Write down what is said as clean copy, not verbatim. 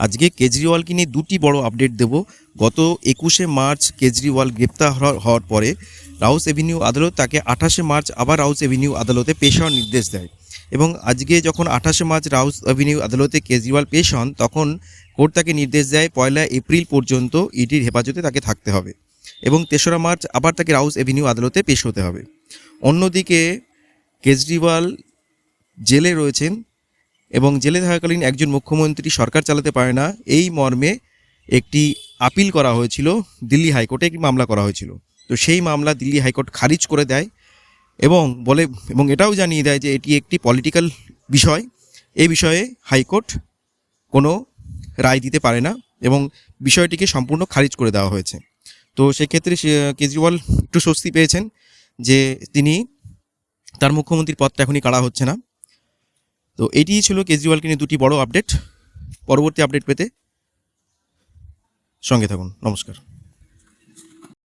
আজকে কেজরিওয়ালকে নিয়ে দুটি বড় আপডেট দেব। গত 21শে মার্চ কেজরিওয়াল গ্রেপ্তার হওয়ার পরে রাউস এভিনিউ আদালত তাকে 28শে মার্চ আবার রাউস এভিনিউ আদালতে পেশ হওয়ার নির্দেশ দেয় এবং আজকে যখন 28শে মার্চ রাউস এভিনিউ আদালতে কেজরিওয়াল পেশ হন তখন কোর্ট তাকে নির্দেশ দেয় 1 এপ্রিল পর্যন্ত ইডির হেফাজতে তাকে থাকতে হবে এবং 3রা মার্চ আবার তাকে রাউস এভিনিউ আদালতে পেশ হতে হবে। অন্যদিকে কেজরিওয়াল জেলে রয়েছেন এবং জেলে থাকাকালীন একজন মুখ্যমন্ত্রী সরকার চালাতে পারে না, এই মর্মে একটি আপিল করা হয়েছিল, দিল্লি হাইকোর্টে একটি মামলা করা হয়েছিল। তো সেই মামলা দিল্লি হাইকোর্ট খারিজ করে দেয় এবং এটাও জানিয়ে দেয় যে এটি একটি পলিটিক্যাল বিষয়, এই বিষয়ে হাইকোর্ট কোনো রায় দিতে পারে না এবং বিষয়টিকে সম্পূর্ণ খারিজ করে দেওয়া হয়েছে। তো সেক্ষেত্রে কেজরিওয়াল একটু স্বস্তি পেয়েছেন যে তার মুখ্যমন্ত্রীর পদটা এখনই কাড়া হচ্ছে না। তো এটিই ছিল কেজরিওয়ালকে নিয়ে দুটি বড় আপডেট। পরবর্তী আপডেট পেতে সঙ্গে থাকুন। নমস্কার।